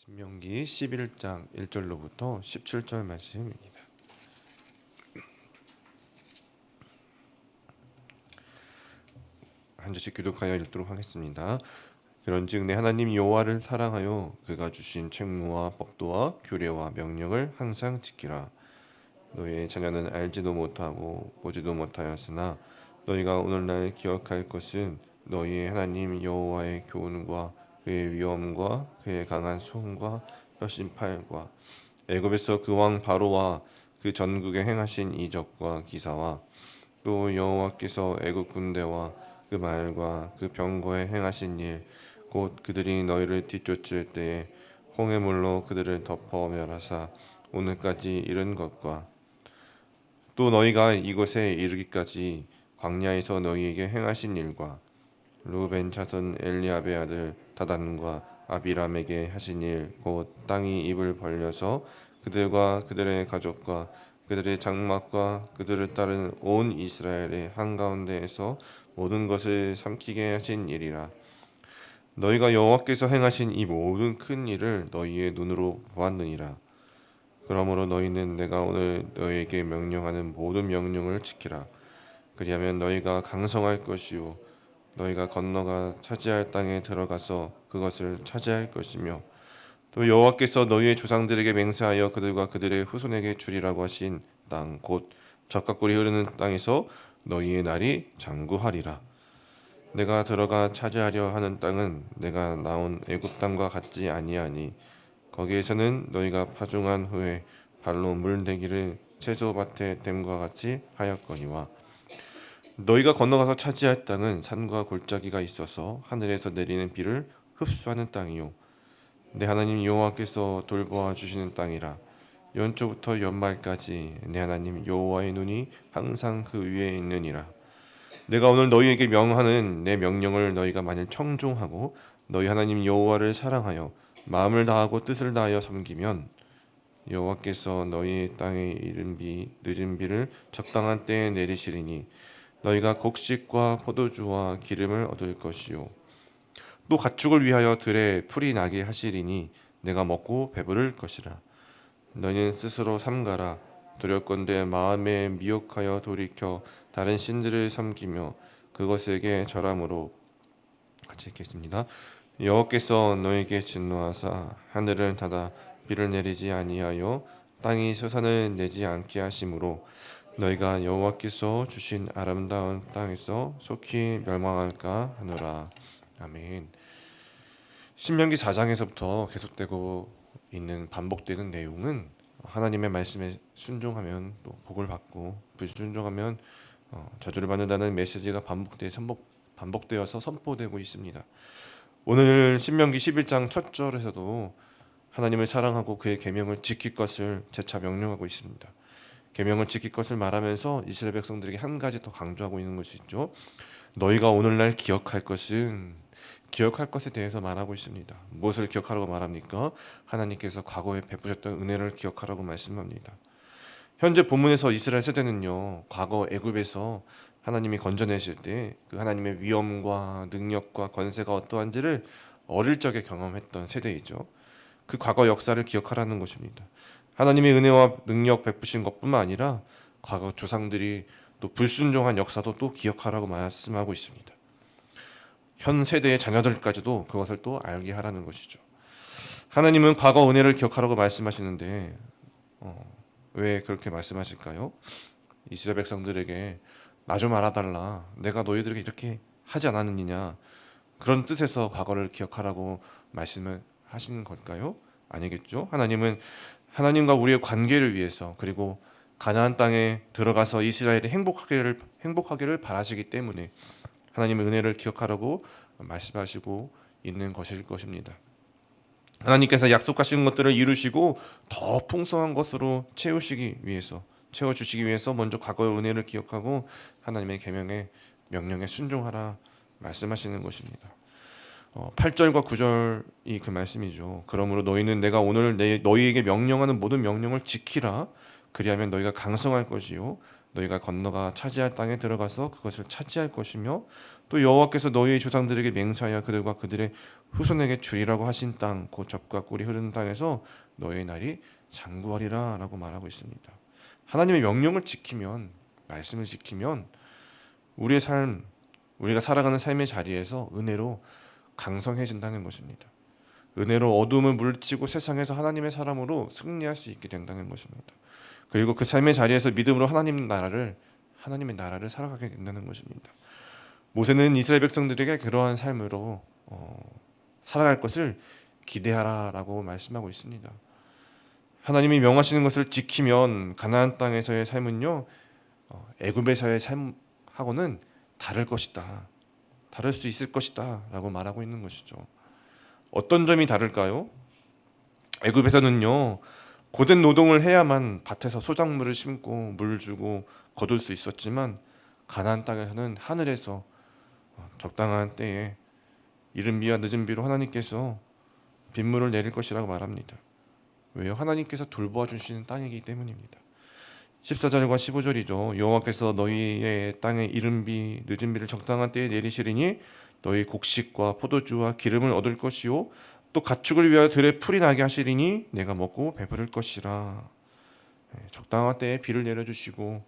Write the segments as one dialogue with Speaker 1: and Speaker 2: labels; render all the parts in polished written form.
Speaker 1: 신명기 11장 1절로부터 17절 말씀입니다. 한 절씩 교독하여 읽도록 하겠습니다. 그런즉 내 하나님 여호와를 사랑하여 그가 주신 책무와 법도와 규례와 명령을 항상 지키라. 너희의 자녀는 알지도 못하고 보지도 못하였으나 너희가 오늘날 기억할 것은 너희의 하나님 여호와의 교훈과 그의 위엄과 그의 강한 손과 뼈심팔과 애굽에서 그 왕 바로와 그 전국에 행하신 이적과 기사와 또 여호와께서 애굽 군대와 그 말과 그 병거에 행하신 일 곧 그들이 너희를 뒤쫓을 때에 홍해물로 그들을 덮어 멸하사 오늘까지 이른 것과 또 너희가 이곳에 이르기까지 광야에서 너희에게 행하신 일과 루벤 자손 엘리압의 아들 다단과 아비람에게 하신 일 곧 땅이 입을 벌려서 그들과 그들의 가족과 그들의 장막과 그들을 따른 온 이스라엘의 한가운데에서 모든 것을 삼키게 하신 일이라. 너희가 여호와께서 행하신 이 모든 큰 일을 너희의 눈으로 보았느니라. 그러므로 너희는 내가 오늘 너희에게 명령하는 모든 명령을 지키라. 그리하면 너희가 강성할 것이요 너희가 건너가 차지할 땅에 들어가서 그것을 차지할 것이며 또 여호와께서 너희의 조상들에게 맹세하여 그들과 그들의 후손에게 주리라고 하신 땅 곧 젖과 꿀이 흐르는 땅에서 너희의 날이 장구하리라. 내가 들어가 차지하려 하는 땅은 내가 나온 애굽 땅과 같지 아니하니 거기에서는 너희가 파종한 후에 발로 물내기를 채소밭에 댐과 같이 하였거니와 너희가 건너가서 차지할 땅은 산과 골짜기가 있어서 하늘에서 내리는 비를 흡수하는 땅이요 내 하나님 여호와께서 돌보아 주시는 땅이라. 연초부터 연말까지 내 하나님 여호와의 눈이 항상 그 위에 있느니라. 내가 오늘 너희에게 명하는 내 명령을 너희가 만일 청종하고 너희 하나님 여호와를 사랑하여 마음을 다하고 뜻을 다하여 섬기면 여호와께서 너희 땅에 늦은 비를 적당한 때에 내리시리니 너희가 곡식과 포도주와 기름을 얻을 것이요 또 가축을 위하여 들에 풀이 나게 하시리니 내가 먹고 배부를 것이라. 너희는 스스로 삼가라. 두렵건대 마음에 미혹하여 돌이켜 다른 신들을 섬기며 그것에게 절함으로 같이 읽겠습니다. 여호와께서 너희에게 진노하사 하늘을 닫아 비를 내리지 아니하여 땅이 솟아을 내지 않게 하심으로 너희가 여호와께서 주신 아름다운 땅에서 속히 멸망할까 하노라. 아멘. 신명기 4장에서부터 계속되고 있는 반복되는 내용은 하나님의 말씀에 순종하면 또 복을 받고 불순종하면 저주를 받는다는 메시지가 반복되어서 선포되고 있습니다. 오늘 신명기 11장 첫 절에서도 하나님을 사랑하고 그의 계명을 지킬 것을 재차 명령하고 있습니다. 계명을 지킬 것을 말하면서 이스라엘 백성들에게 한 가지 더 강조하고 있는 것이 있죠. 너희가 오늘날 기억할 것에 대해서 말하고 있습니다. 무엇을 기억하라고 말합니까? 하나님께서 과거에 베푸셨던 은혜를 기억하라고 말씀합니다. 현재 본문에서 이스라엘 세대는요, 과거 애굽에서 하나님이 건져내실 때 그 하나님의 위엄과 능력과 권세가 어떠한지를 어릴 적에 경험했던 세대이죠. 그 과거 역사를 기억하라는 것입니다. 하나님의 은혜와 능력 베푸신 것뿐만 아니라 과거 조상들이 또 불순종한 역사도 또 기억하라고 말씀하고 있습니다. 현 세대의 자녀들까지도 그것을 또 알게 하라는 것이죠. 하나님은 과거 은혜를 기억하라고 말씀하시는데 왜 그렇게 말씀하실까요? 이스라엘 백성들에게 나 좀 알아달라. 내가 너희들에게 이렇게 하지 않았느냐. 그런 뜻에서 과거를 기억하라고 말씀을 하시는 걸까요? 아니겠죠. 하나님은 하나님과 우리의 관계를 위해서 그리고 가나안 땅에 들어가서 이스라엘이 행복하기를 바라시기 때문에 하나님의 은혜를 기억하라고 말씀하시고 있는 것일 것입니다. 하나님께서 약속하신 것들을 이루시고 더 풍성한 것으로 채워주시기 위해서 먼저 과거의 은혜를 기억하고 하나님의 계명에 명령에 순종하라 말씀하시는 것입니다. 8절과 9절이 그 말씀이죠. 그러므로 너희는 내가 오늘 너희에게 명령하는 모든 명령을 지키라. 그리하면 너희가 강성할 것이요 너희가 건너가 차지할 땅에 들어가서 그것을 차지할 것이며 또 여호와께서 너희의 조상들에게 맹세하여 그들과 그들의 후손에게 주리라고 하신 땅, 곧 젖과 꿀이 흐르는 땅에서 너희의 날이 장구하리라라고 말하고 있습니다. 하나님의 명령을 지키면, 말씀을 지키면 우리의 삶, 우리가 살아가는 삶의 자리에서 은혜로 강성해진다는 것입니다. 은혜로 어둠을 물리치고 세상에서 하나님의 사람으로 승리할 수 있게 된다는 것입니다. 그리고 그 삶의 자리에서 믿음으로 하나님의 나라를 살아가게 된다는 것입니다. 모세는 이스라엘 백성들에게 그러한 삶으로 살아갈 것을 기대하라라고 말씀하고 있습니다. 하나님이 명하시는 것을 지키면 가나안 땅에서의 삶은요, 애굽에서의 삶하고는 다를 것이다. 다를 수 있을 것이다라고 말하고 있는 것이죠. 어떤 점이 다를까요? 애굽에서는요, 고된 노동을 해야만 밭에서 소작물을 심고 물 주고 거둘 수 있었지만 가나안 땅에서는 하늘에서 적당한 때에 이른 비와 늦은 비로 하나님께서 빗물을 내릴 것이라고 말합니다. 왜요? 하나님께서 돌보아 주시는 땅이기 때문입니다. 14절과 15절이죠. 여호와께서 너희의 땅에 이른 비 늦은 비를 적당한 때에 내리시리니 너희 곡식과 포도주와 기름을 얻을 것이요 또 가축을 위하여 들에 풀이 나게 하시리니 내가 먹고 배부를 것이라. 적당한 때에 비를 내려주시고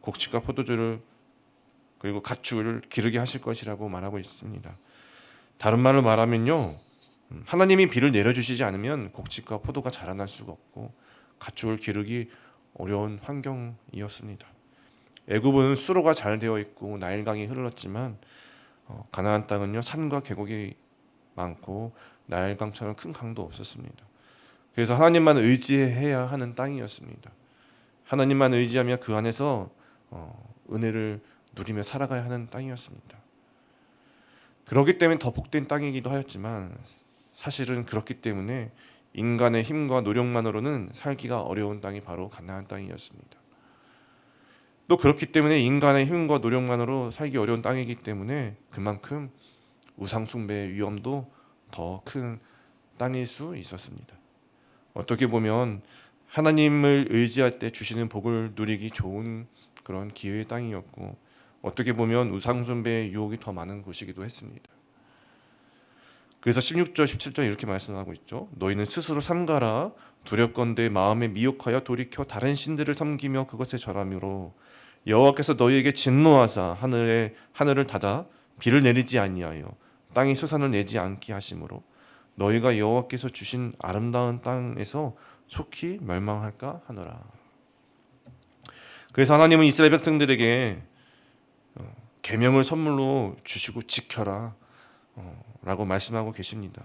Speaker 1: 곡식과 포도주를 그리고 가축을 기르게 하실 것이라고 말하고 있습니다. 다른 말로 말하면요, 하나님이 비를 내려주시지 않으면 곡식과 포도가 자라날 수가 없고 가축을 기르기 어려운 환경이었습니다. 애굽은 수로가 잘 되어 있고 나일강이 흘렀지만 가나안 땅은요, 산과 계곡이 많고 나일강처럼 큰 강도 없었습니다. 그래서 하나님만 의지해야 하는 땅이었습니다. 하나님만 의지하며 그 안에서 은혜를 누리며 살아가야 하는 땅이었습니다. 그렇기 때문에 더 복된 땅이기도 하였지만 사실은 그렇기 때문에 인간의 힘과 노력만으로는 살기가 어려운 땅이 바로 가나안 땅이었습니다. 또 그렇기 때문에 인간의 힘과 노력만으로 살기 어려운 땅이기 때문에 그만큼 우상 숭배의 위험도 더 큰 땅일 수 있었습니다. 어떻게 보면 하나님을 의지할 때 주시는 복을 누리기 좋은 그런 기회의 땅이었고 어떻게 보면 우상 숭배의 유혹이 더 많은 곳이기도 했습니다. 그래서 16절 17절 이렇게 말씀하고 있죠. 너희는 스스로 삼가라 두렵건대 마음에 미혹하여 돌이켜 다른 신들을 섬기며 그것에 절함으로 여호와께서 너희에게 진노하사 하늘을 닫아 비를 내리지 아니하여 땅이 수산을 내지 않게 하심으로 너희가 여호와께서 주신 아름다운 땅에서 속히 멸망할까 하노라. 그래서 하나님은 이스라엘 백성들에게 계명을 선물로 주시고 지켜라 라고 말씀하고 계십니다.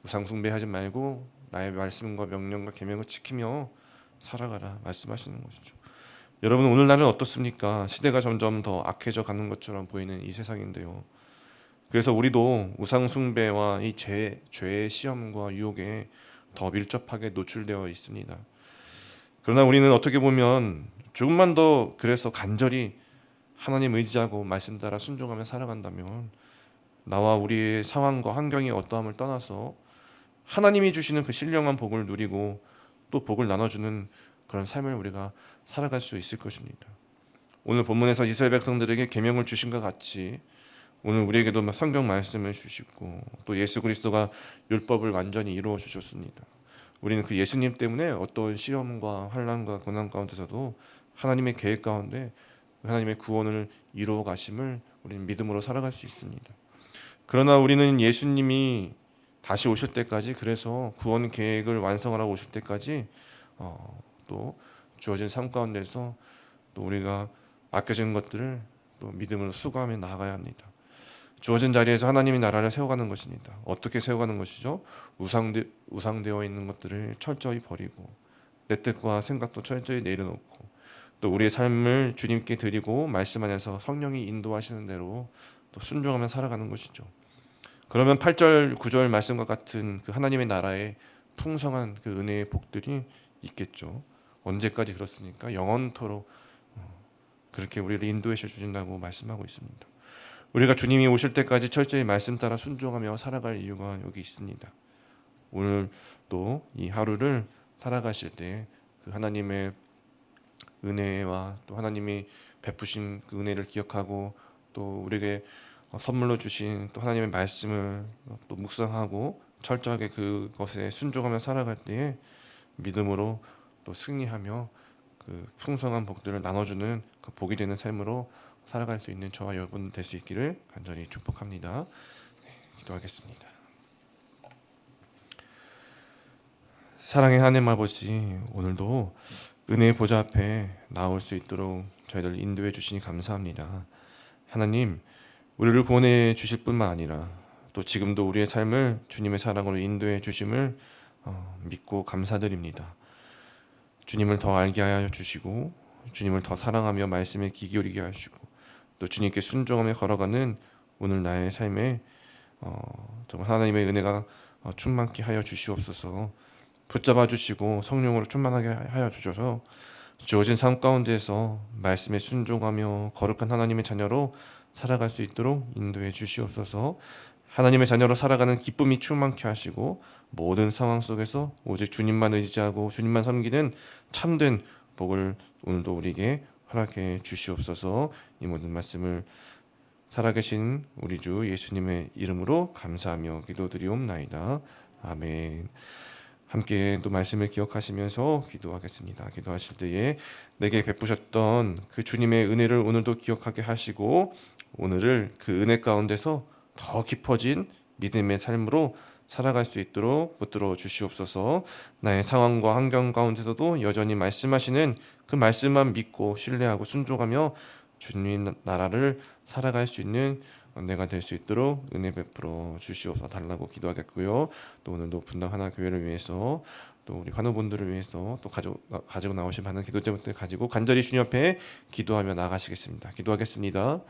Speaker 1: 우상 숭배하지 말고 나의 말씀과 명령과 계명을 지키며 살아가라 말씀하시는 것이죠. 여러분 오늘날은 어떻습니까? 시대가 점점 더 악해져 가는 것처럼 보이는 이 세상인데요. 그래서 우리도 우상 숭배와 이 죄의 시험과 유혹에 더 밀접하게 노출되어 있습니다. 그러나 우리는 어떻게 보면 조금만 더 그래서 간절히 하나님 의지하고 말씀 따라 순종하며 살아간다면 나와 우리의 상황과 환경이 어떠함을 떠나서 하나님이 주시는 그 신령한 복을 누리고 또 복을 나눠주는 그런 삶을 우리가 살아갈 수 있을 것입니다. 오늘 본문에서 이스라엘 백성들에게 계명을 주신과 같이 오늘 우리에게도 성경 말씀을 주시고 또 예수 그리스도가 율법을 완전히 이루어 주셨습니다. 우리는 그 예수님 때문에 어떤 시험과 환난과 고난 가운데서도 하나님의 계획 가운데 하나님의 구원을 이루어 가심을 우리는 믿음으로 살아갈 수 있습니다. 그러나 우리는 예수님이 다시 오실 때까지 그래서 구원 계획을 완성하라고 오실 때까지 또 주어진 삶 가운데서 또 우리가 맡겨진 것들을 또 믿음으로 수고하며 나아가야 합니다. 주어진 자리에서 하나님의 나라를 세워가는 것입니다. 어떻게 세워가는 것이죠? 우상되어 있는 것들을 철저히 버리고 내 뜻과 생각도 철저히 내려놓고 또 우리의 삶을 주님께 드리고 말씀 안에서 성령이 인도하시는 대로 또 순종하며 살아가는 것이죠. 그러면 8절 9절 말씀과 같은 그 하나님의 나라의 풍성한 그 은혜의 복들이 있겠죠. 언제까지 그렇습니까? 영원토록 그렇게 우리를 인도해 주신다고 말씀하고 있습니다. 우리가 주님이 오실 때까지 철저히 말씀 따라 순종하며 살아갈 이유가 여기 있습니다. 오늘 또 이 하루를 살아가실 때 그 하나님의 은혜와 또 하나님이 베푸신 그 은혜를 기억하고 또 우리에게 선물로 주신 또 하나님의 말씀을 또 묵상하고 철저하게 그것에 순종하며 살아갈 때에 믿음으로 또 승리하며 그 풍성한 복들을 나눠주는 그 복이 되는 삶으로 살아갈 수 있는 저와 여러분 될 수 있기를 간절히 축복합니다. 기도하겠습니다. 사랑의 하나님 아버지, 오늘도 은혜의 보좌 앞에 나올 수 있도록 저희들 인도해 주시니 감사합니다. 하나님, 우리를 구원해 주실 뿐만 아니라 또 지금도 우리의 삶을 주님의 사랑으로 인도해 주심을 믿고 감사드립니다. 주님을 더 알게 하여 주시고 주님을 더 사랑하며 말씀에 귀 기울이게 하시고 또 주님께 순종하며 걸어가는 오늘 나의 삶에 정말 하나님의 은혜가 충만케 하여 주시옵소서. 붙잡아 주시고 성령으로 충만하게 하여 주셔서 주어진 삶 가운데에서 말씀에 순종하며 거룩한 하나님의 자녀로 살아갈 수 있도록 인도해 주시옵소서. 하나님의 자녀로 살아가는 기쁨이 충만케 하시고 모든 상황 속에서 오직 주님만 의지하고 주님만 섬기는 참된 복을 오늘도 우리에게 허락해 주시옵소서. 이 모든 말씀을 살아계신 우리 주 예수님의 이름으로 감사하며 기도드리옵나이다. 아멘. 함께 또 말씀을 기억하시면서 기도하겠습니다. 기도하실 때에 내게 베푸셨던 그 주님의 은혜를 오늘도 기억하게 하시고 오늘을 그 은혜 가운데서 더 깊어진 믿음의 삶으로 살아갈 수 있도록 붙들어 주시옵소서. 나의 상황과 환경 가운데서도 여전히 말씀하시는 그 말씀만 믿고 신뢰하고 순종하며 주님 나라를 살아갈 수 있는 내가 될 수 있도록 은혜 베풀어 주시옵소서 달라고 기도하겠고요. 또 오늘도 분당 하나 교회를 위해서 또 우리 환우분들을 위해서 또 가지고 나오신 많은 기도 제목들 가지고 간절히 주님 앞에 기도하며 나가시겠습니다. 기도하겠습니다.